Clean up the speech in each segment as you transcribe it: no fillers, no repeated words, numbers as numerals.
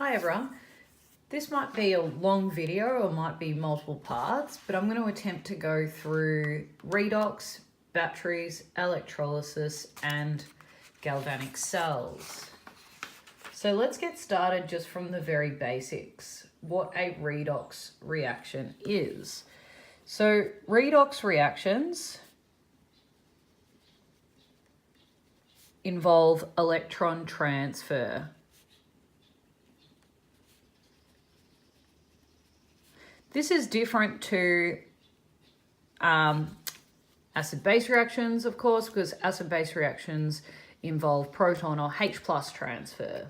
Hi everyone. This might be a long video or might be multiple parts, but I'm going to attempt to go through redox, batteries, electrolysis, and galvanic cells. So let's get started just from the very basics, what a redox reaction is. So redox reactions involve electron transfer. This is different to acid-base reactions, of course, because acid-base reactions involve proton or H plus transfer.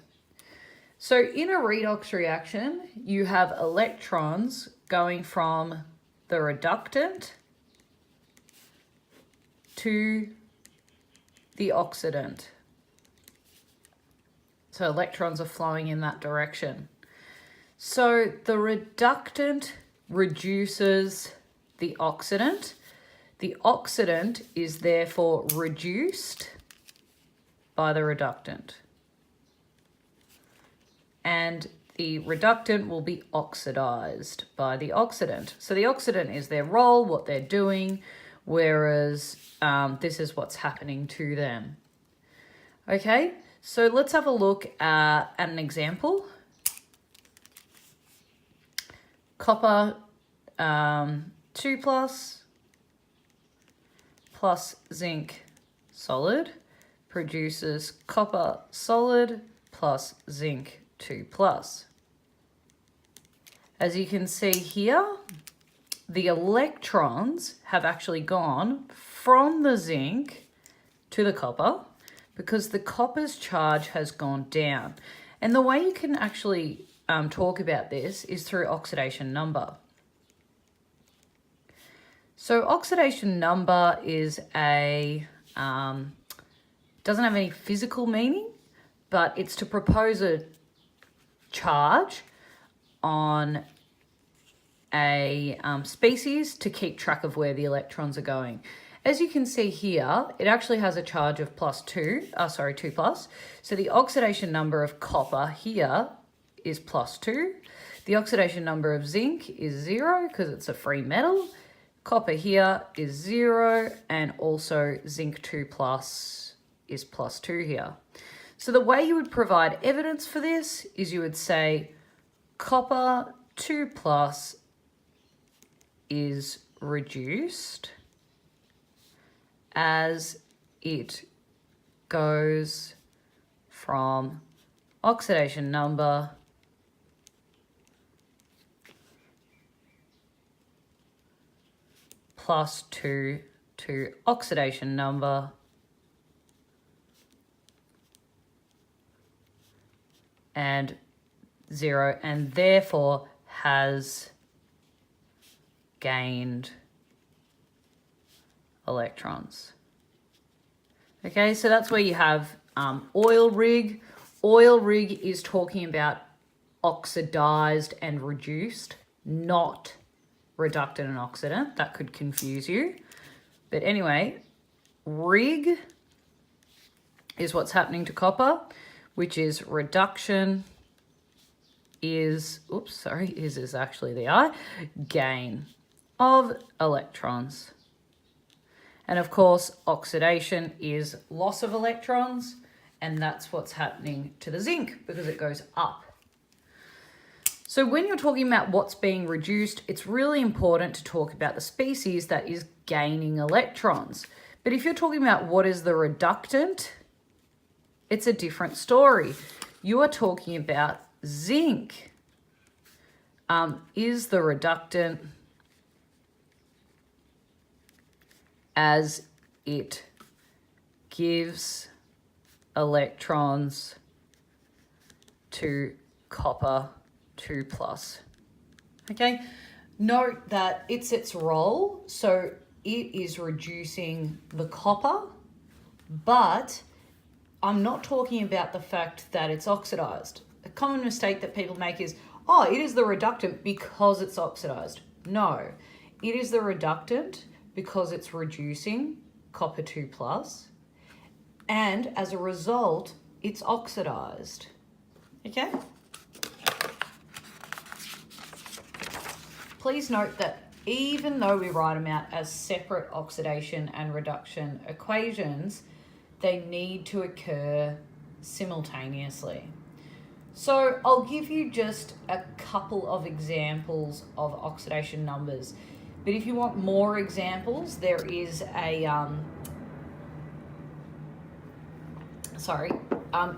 So in a redox reaction, you have electrons going from the reductant to the oxidant. So electrons are flowing in that direction. So the reductant reduces the oxidant. The oxidant is therefore reduced by the reductant. And the reductant will be oxidized by the oxidant. So the oxidant is their role, what they're doing, whereas this is what's happening to them. Okay, so let's have a look at an example. Copper 2 plus zinc solid produces copper solid plus zinc 2 plus. As you can see here, the electrons have actually gone from the zinc to the copper because the copper's charge has gone down. And the way you can actually talk about this is through oxidation number. So oxidation number is doesn't have any physical meaning, but it's to propose a charge on a species to keep track of where the electrons are going. As you can see here, it actually has a charge of 2 plus. So the oxidation number of copper here is +2. The oxidation number of zinc is 0 because it's a free metal. Copper here is 0, and also zinc 2 plus is +2 here. So the way you would provide evidence for this is you would say copper 2 plus is reduced as it goes from oxidation number +2 to oxidation number and 0, and therefore has gained electrons. Okay, so that's where you have oil rig. Oil rig is talking about oxidized and reduced, not reductant and oxidant. That could confuse you. But anyway, rig is what's happening to copper, which is reduction is actually the I, gain of electrons. And of course, oxidation is loss of electrons, and that's what's happening to the zinc because it goes up. So when you're talking about what's being reduced, it's really important to talk about the species that is gaining electrons. But if you're talking about what is the reductant, it's a different story. You are talking about zinc. Is the reductant as it gives electrons to copper 2 plus. Okay, note that it's its role, so it is reducing the copper, but I'm not talking about the fact that it's oxidized. A common mistake that people make is, oh, it is the reductant because it's oxidized. No, it is the reductant because it's reducing copper 2 plus, and as a result, it's oxidized. Okay? please note that even though we write them out as separate oxidation and reduction equations, they need to occur simultaneously. So I'll give you just a couple of examples of oxidation numbers. But if you want more examples, there is a,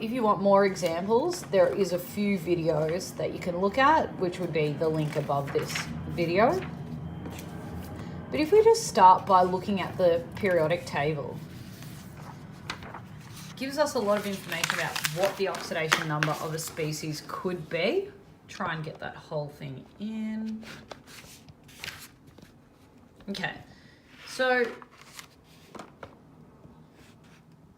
if you want more examples, there is a few videos that you can look at, which would be the link above this video. But if we just start by looking at the periodic table, it gives us a lot of information about what the oxidation number of a species could be. Try and get that whole thing in. Okay, so,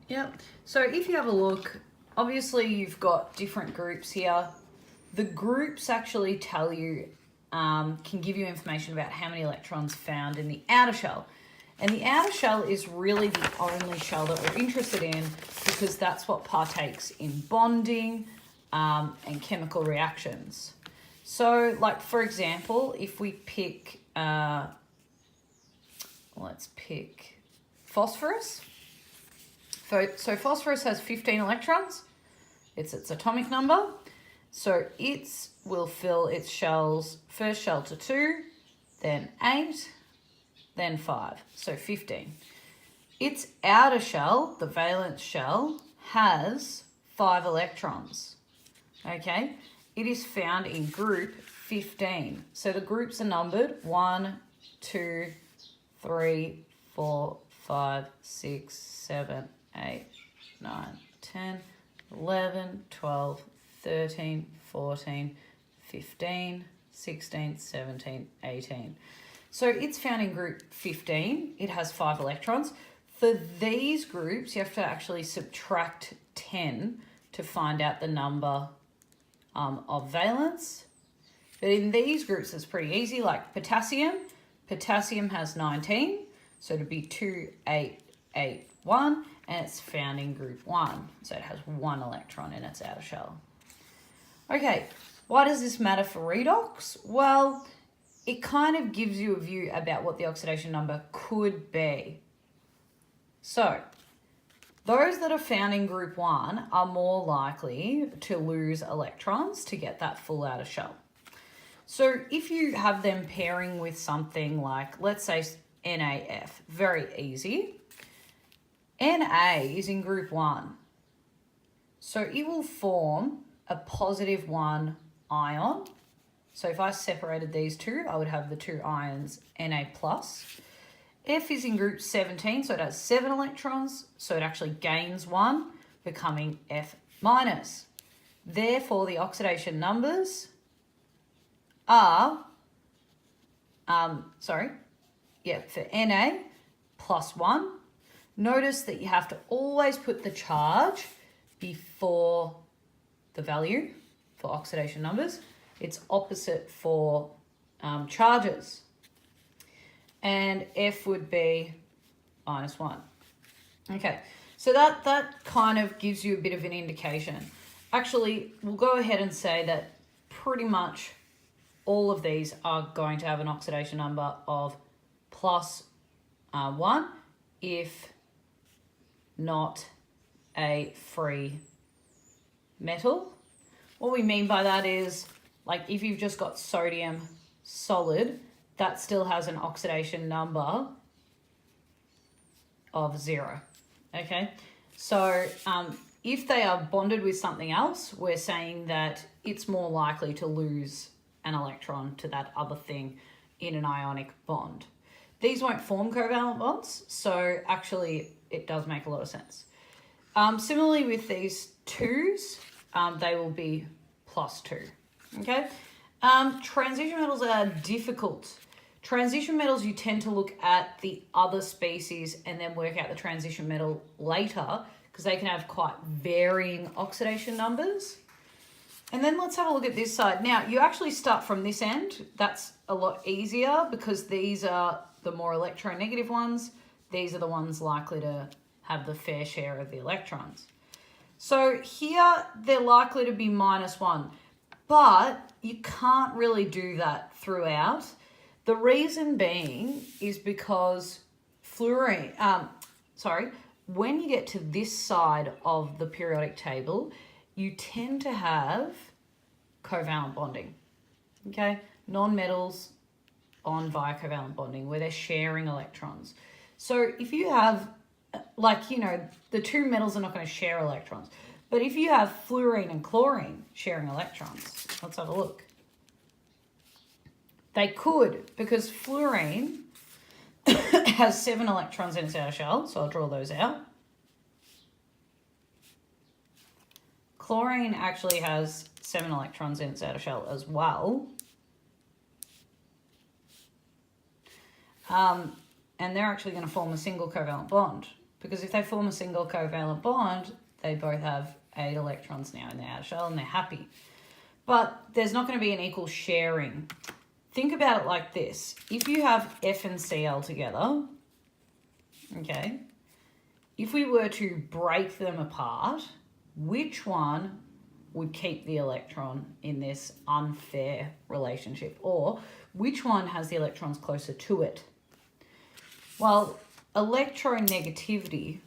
yep. So if you have a look, obviously you've got different groups here. The groups actually tell you, can give you information about how many electrons found in the outer shell. And the outer shell is really the only shell that we're interested in because that's what partakes in bonding and chemical reactions. So like, for example, if we pick, let's pick phosphorus. So phosphorus has 15 electrons. It's its atomic number. So it will fill its shells, first shell to 2, then 8, then 5. So 15. Its outer shell, the valence shell, has 5 electrons. Okay? It is found in group 15. So the groups are numbered 1, 2, 3, 4, 5, 6, 7, 8, 9, 10, 11, 12, 13, 14, 15, 16, 17, 18. So it's found in group 15. It has 5 electrons. For these groups, you have to actually subtract 10 to find out the number of valence. But in these groups, it's pretty easy, like potassium. Potassium has 19, so it'd be 2, 8, 8, 1, and it's found in group 1. So it has 1 electron in its outer shell. Okay, why does this matter for redox? Well, it kind of gives you a view about what the oxidation number could be. So, those that are found in group 1 are more likely to lose electrons to get that full outer shell. So if you have them pairing with something like, let's say NaF, very easy. Na is in group 1. So it will form a positive 1 ion. So if I separated these two, I would have the 2 ions Na+. F is in group 17, so it has 7 electrons, so it actually gains 1, becoming F-. Therefore, the oxidation numbers are, for Na, +1. Notice that you have to always put the charge before the value for oxidation numbers. It's opposite for charges. And F would be -1. Okay, so that kind of gives you a bit of an indication. Actually, we'll go ahead and say that pretty much all of these are going to have an oxidation number of +1 if not a free metal. What we mean by that is, like, if you've just got sodium solid, that still has an oxidation number of 0, okay? So if they are bonded with something else, we're saying that it's more likely to lose an electron to that other thing in an ionic bond. These won't form covalent bonds, so actually it does make a lot of sense. Similarly with these 2s, they will be +2, okay? Transition metals are difficult. Transition metals, you tend to look at the other species and then work out the transition metal later because they can have quite varying oxidation numbers. And then let's have a look at this side. Now, you actually start from this end. That's a lot easier because these are the more electronegative ones. These are the ones likely to have the fair share of the electrons. So here, they're likely to be -1, but you can't really do that throughout The reason being is because fluorine, when you get to this side of the periodic table, you tend to have covalent bonding, okay? Non-metals on via covalent bonding where they're sharing electrons. So if you have, the two metals are not going to share electrons. But if you have fluorine and chlorine sharing electrons, let's have a look. They could, because fluorine has 7 electrons in its outer shell, so I'll draw those out. Chlorine actually has 7 electrons in its outer shell as well. And they're actually going to form a single covalent bond, because if they form a single covalent bond, they both have 8 electrons now in their outer shell and they're happy. But there's not going to be an equal sharing. Think about it like this. If you have F and Cl together, okay, if we were to break them apart, which one would keep the electron in this unfair relationship? Or which one has the electrons closer to it? Well, electronegativity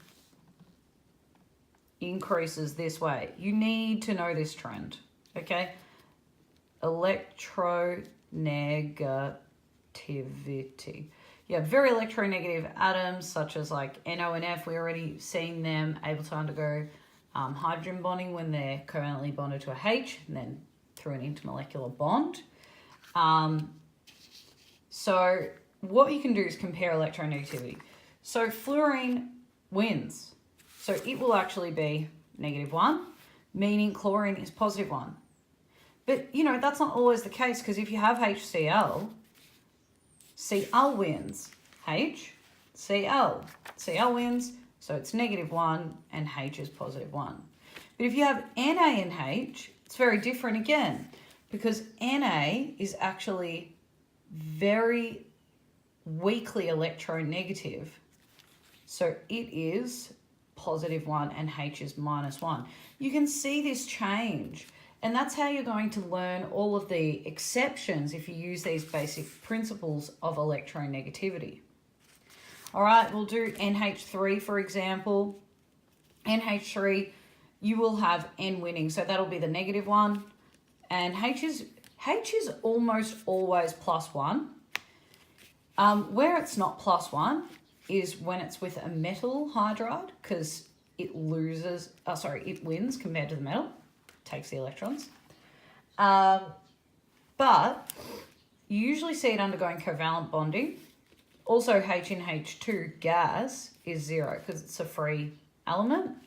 increases this way. You need to know this trend, okay? Electronegativity. Yeah, very electronegative atoms such as like NO and F. We already seen them able to undergo hydrogen bonding when they're covalently bonded to a H and then through an intermolecular bond. So what you can do is compare electronegativity. So fluorine wins. So it will actually be -1, meaning chlorine is +1. But, that's not always the case, because if you have HCl, Cl wins. HCl. Cl wins, so it's -1 and H is +1. But if you have Na and H, it's very different again, because Na is actually very weakly electronegative. So it is +1 and H is -1. You can see this change. And that's how you're going to learn all of the exceptions if you use these basic principles of electronegativity. All right, we'll do NH3, for example. NH3, you will have N winning, so that'll be the -1. And H is almost always +1. Where it's not +1 is when it's with a metal hydride, because it wins compared to the metal. Takes the electrons. But you usually see it undergoing covalent bonding. Also, H in H2 gas is 0 because it's a free element.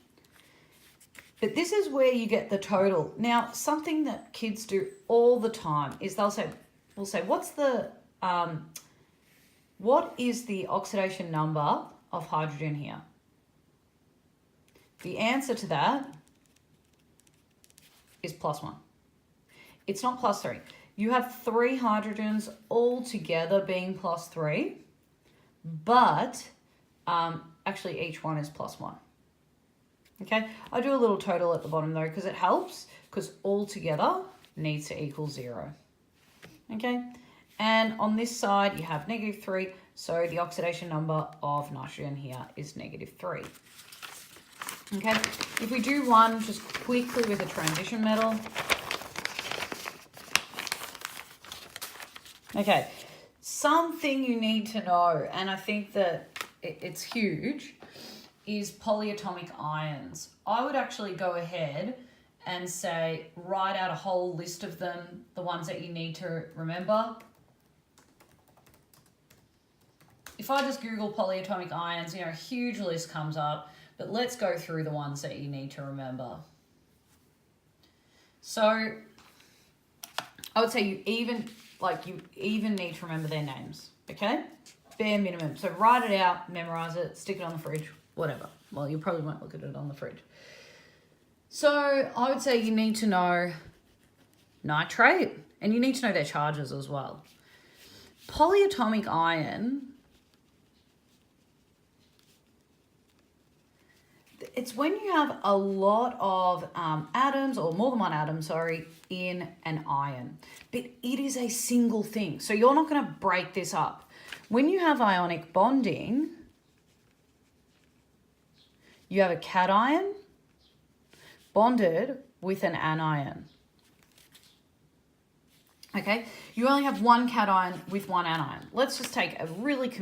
But this is where you get the total. Now, something that kids do all the time is we'll say, what is the oxidation number of hydrogen here? The answer to that is +1. It's not +3. You have 3 hydrogens all together being +3, but actually each one is +1. Okay, I do a little total at the bottom though because it helps, because all together needs to equal 0. Okay, and on this side you have -3, so the oxidation number of nitrogen here is -3. Okay, if we do one just quickly with a transition metal. Okay, something you need to know, and I think that it's huge, is polyatomic ions. I would actually go ahead and say, write out a whole list of them, the ones that you need to remember. If I just Google polyatomic ions, a huge list comes up. But let's go through the ones that you need to remember. So I would say you even need to remember their names, okay? Bare minimum. So write it out, memorize it, stick it on the fridge, whatever. Well, you probably won't look at it on the fridge. So I would say you need to know nitrate, and you need to know their charges as well. Polyatomic ion, It's when you have a lot of atoms, or more than one atom, sorry, in an ion. But it is a single thing. So you're not going to break this up. When you have ionic bonding, you have a cation bonded with an anion. Okay, you only have one cation with one anion. Let's just take a really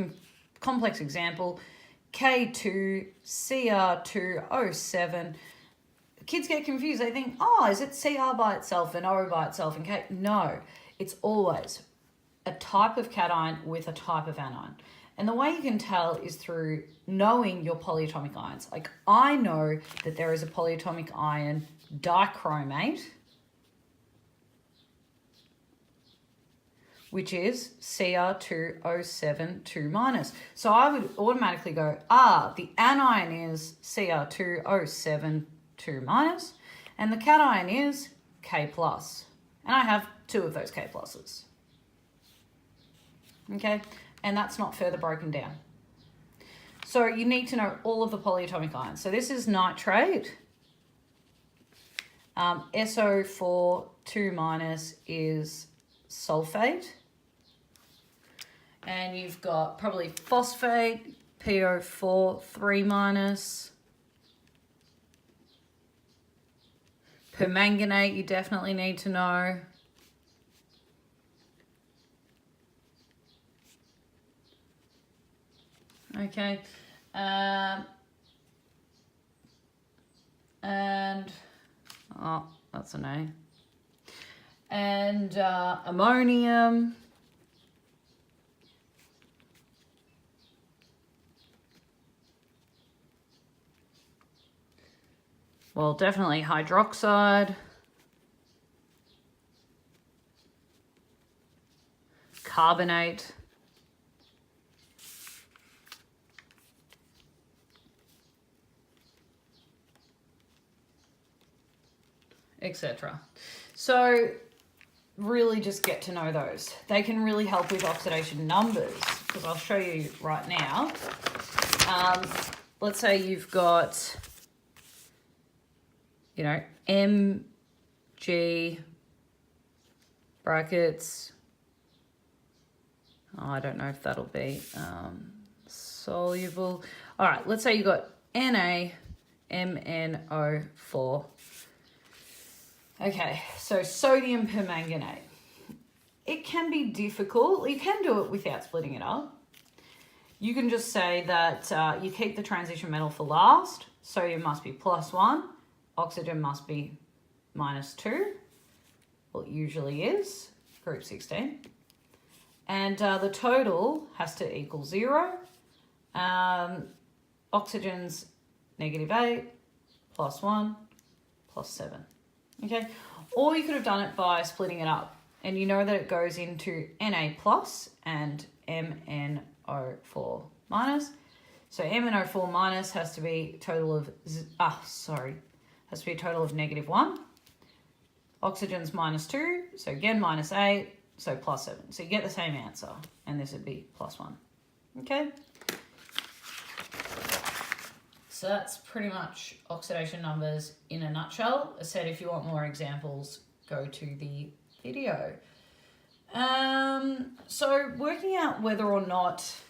complex example. K2Cr2O7. Kids get confused. They think, oh, is it Cr by itself and O by itself and K? No, it's always a type of cation with a type of anion. And the way you can tell is through knowing your polyatomic ions. Like, I know that there is a polyatomic ion dichromate, which is Cr2O7 2 minus. So I would automatically go, the anion is Cr2O7 2 minus, and the cation is K plus. And I have 2 of those K pluses. Okay, and that's not further broken down. So you need to know all of the polyatomic ions. So this is nitrate. SO4 2 minus is sulfate. And you've got probably phosphate, PO4 3 minus. Permanganate you definitely need to know. Okay. And, oh, that's an A. And ammonium. Well, definitely hydroxide. Carbonate. Etc. So really just get to know those. They can really help with oxidation numbers, because I'll show you right now. Let's say you've got, you know, Mg brackets. Oh, I don't know if that'll be soluble. All right, let's say you've got NaMnO4. Okay, so sodium permanganate. It can be difficult. You can do it without splitting it up. You can just say that you keep the transition metal for last. Sodium must be +1. Oxygen must be -2. Well, it usually is, group 16. And the total has to equal 0. Oxygen's -8, +1, +7. Okay, or you could have done it by splitting it up, and you know that it goes into Na plus and MnO4 minus. So MnO4 minus has to be a total of has to be a total of -1. Oxygen's -2, so again -8, so +7. So you get the same answer, and this would be +1. Okay. So that's pretty much oxidation numbers in a nutshell. As I said, if you want more examples, go to the video. So working out whether or not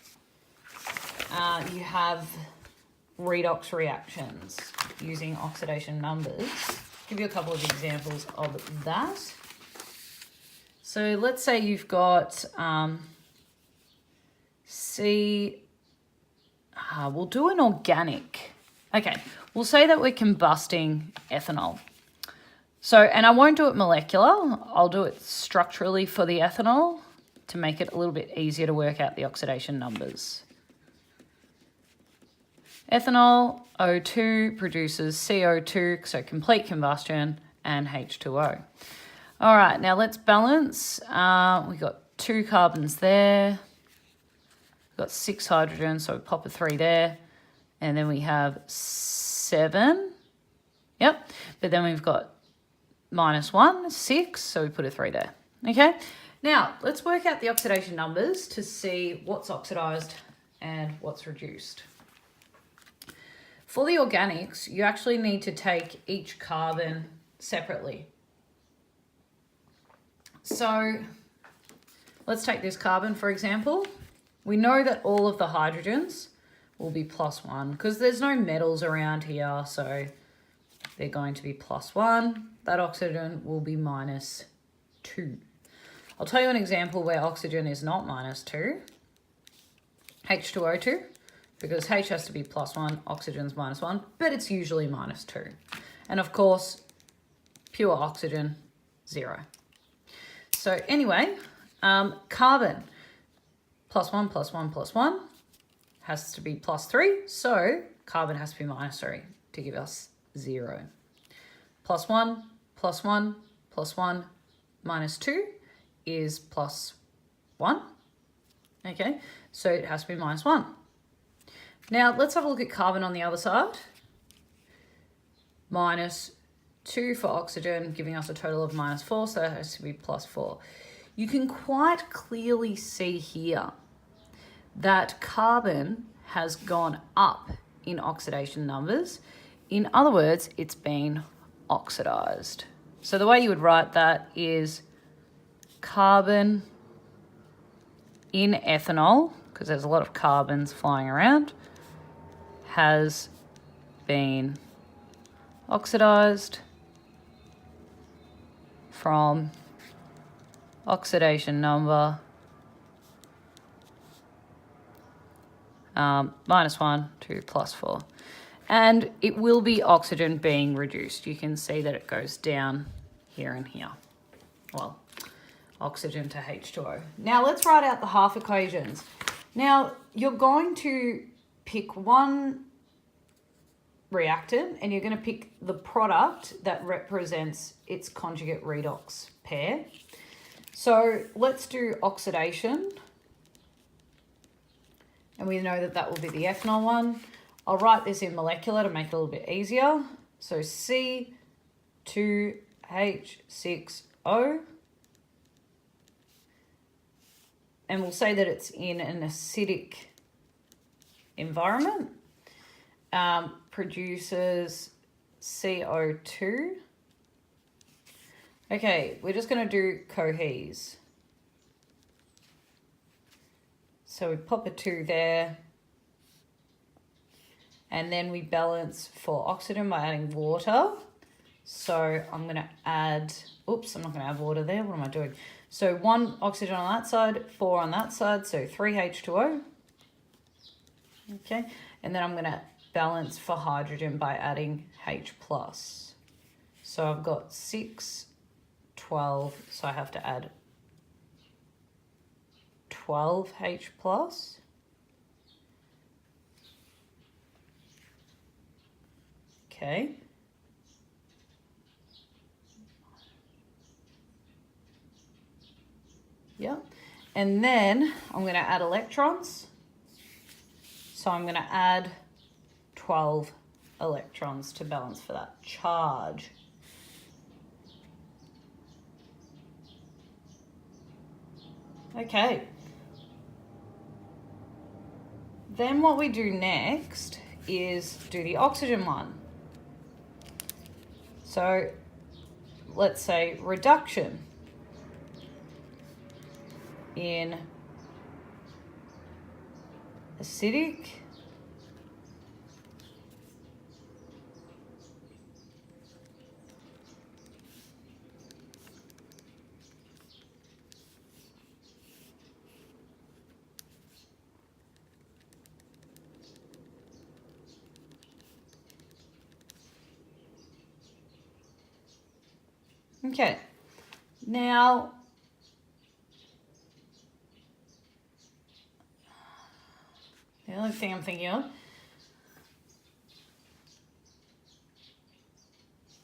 you have redox reactions using oxidation numbers. Give you a couple of examples of that. So let's say you've got we'll do an organic. Okay, we'll say that we're combusting ethanol. So, and I won't do it molecular, I'll do it structurally for the ethanol to make it a little bit easier to work out the oxidation numbers. Ethanol, O2, produces CO2, so complete combustion, and H2O. All right, now let's balance. We've got 2 carbons there. We've got 6 hydrogens, so we pop a 3 there. And then we have 7. Yep, but then we've got -1, 6, so we put a 3 there. Okay, now let's work out the oxidation numbers to see what's oxidized and what's reduced. For the organics, you actually need to take each carbon separately. So let's take this carbon, for example. We know that all of the hydrogens will be +1 because there's no metals around here, so they're going to be +1. That oxygen will be -2. I'll tell you an example where oxygen is not -2. H2O2, because H has to be +1, oxygen's -1, but it's usually -2. And of course, pure oxygen, 0. So anyway, carbon, +1, +1, +1 has to be +3, so carbon has to be -3 to give us 0. +1, +1, +1, -2 is +1. Okay, so it has to be -1. Now let's have a look at carbon on the other side. -2 for oxygen, giving us a total of -4, so it has to be +4. You can quite clearly see here that carbon has gone up in oxidation numbers. In other words, it's been oxidized. So the way you would write that is carbon in ethanol, because there's a lot of carbons flying around, has been oxidized from oxidation number -1 to +4. And it will be oxygen being reduced. You can see that it goes down here and here. Well, oxygen to H2O. Now let's write out the half equations. Now you're going to pick one reactant and you're going to pick the product that represents its conjugate redox pair. So let's do oxidation. And we know that that will be the ethanol one. I'll write this in molecular to make it a little bit easier. So C2H6O. And we'll say that it's in an acidic environment. Produces CO2. Okay, we're just going to do cohes. So we pop a 2 there. And then we balance for oxygen by adding water. So I'm going to add, oops, I'm not going to add water there. What am I doing? So 1 oxygen on that side, 4 on that side, so 3 H2O. Okay, and then I'm going to balance for hydrogen by adding H+. So I've got 6, 12, so I have to add 12 H+. Okay. Yeah. And then I'm going to add electrons. So I'm going to add 12 electrons to balance for that charge. Okay. Then what we do next is do the oxygen one. So let's say reduction in acidic Okay, now the only thing I'm thinking of,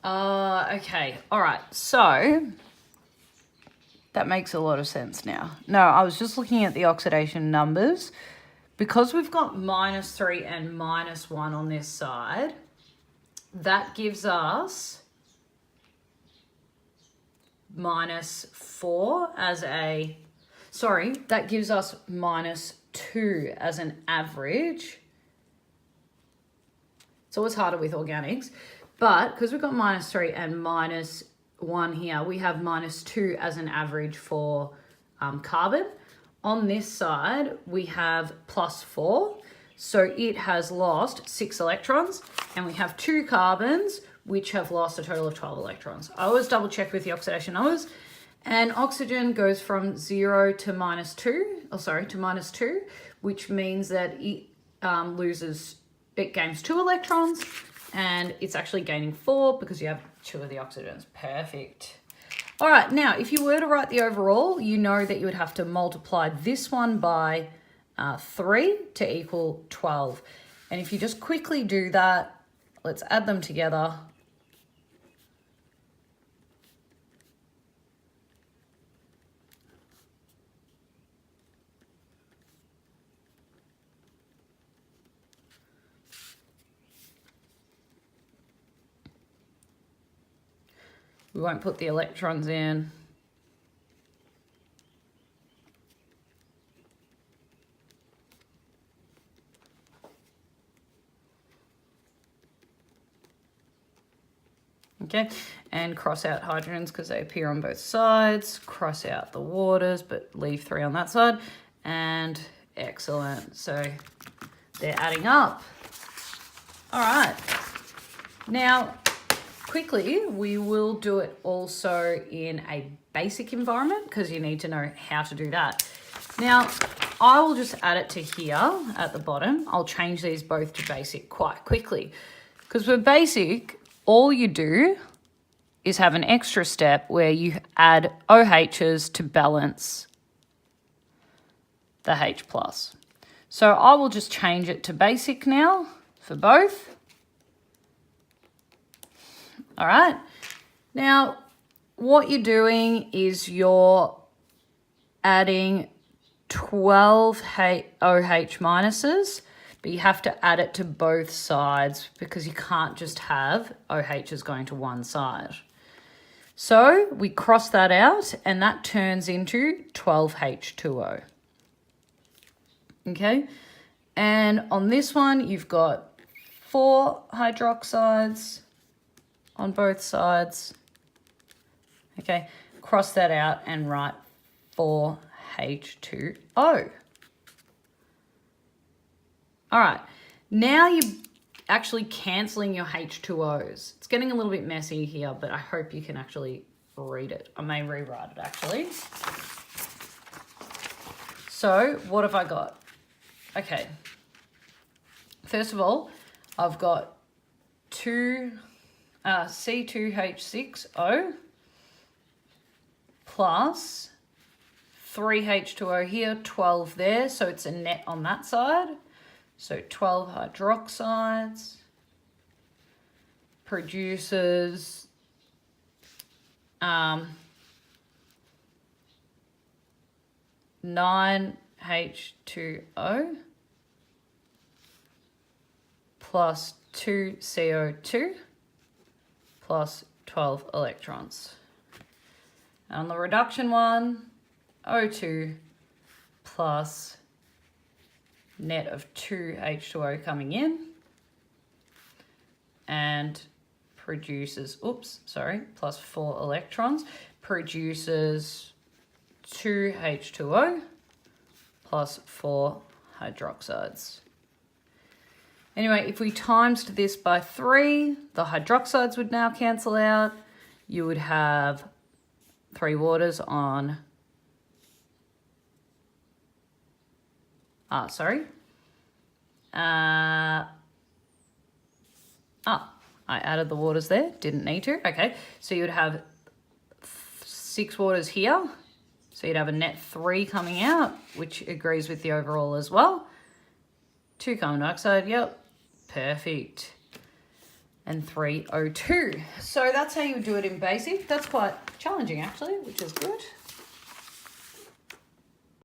okay, all right, so that makes a lot of sense now. No, I was just looking at the oxidation numbers. Because we've got -3 and -1 on this side, that gives us -4 as a, sorry, that gives us -2 as an average. It's always harder with organics. But because we've got -3 and -1 here, we have -2 as an average for carbon. On this side, we have +4. So it has lost 6 electrons, and we have 2 carbons, which have lost a total of 12 electrons. I always double check with the oxidation numbers. And oxygen goes from 0 to -2, which means that it gains 2 electrons, and it's actually gaining 4 because you have 2 of the oxygens. Perfect. All right, now if you were to write the overall, you know that you would have to multiply this one by 3 to equal 12. And if you just quickly do that, let's add them together. We won't put the electrons in. Okay, and cross out hydrogens because they appear on both sides. Cross out the waters, but leave 3 on that side. And excellent. So they're adding up. All right. Now, quickly, we will do it also in a basic environment because you need to know how to do that. Now, I will just add it to here at the bottom. I'll change these both to basic quite quickly because for basic, all you do is have an extra step where you add OHs to balance the H+. So I will just change it to basic now for both. All right. Now, what you're doing is you're adding 12 OH minuses, but you have to add it to both sides because you can't just have OHs going to one side. So we cross that out and that turns into 12H2O. Okay. And on this one, you've got 4 hydroxides on both sides. Okay. Cross that out and write 4H2O. All right, now you're actually cancelling your H2Os. It's getting a little bit messy here, but I hope you can actually read it. I may rewrite it actually. So what have I got? Okay, first of all, I've got 2 C2H6O plus 3H2O here, 12 there, so it's a net on that side. So 12 hydroxides produces 9H2O plus 2 CO2 plus 12 electrons. And on the reduction one, O2 plus net of 2 H2O coming in and produces, plus 4 electrons, produces 2 H2O plus 4 hydroxides. Anyway, if we times this by 3, the hydroxides would now cancel out. You would have 3 waters on I added the waters there, didn't need to. Okay, so you would have 6 waters here. So you'd have a net 3 coming out, which agrees with the overall as well. 2 carbon dioxide, yep, perfect. And 3 O2. So that's how you would do it in basic. That's quite challenging actually, which is good.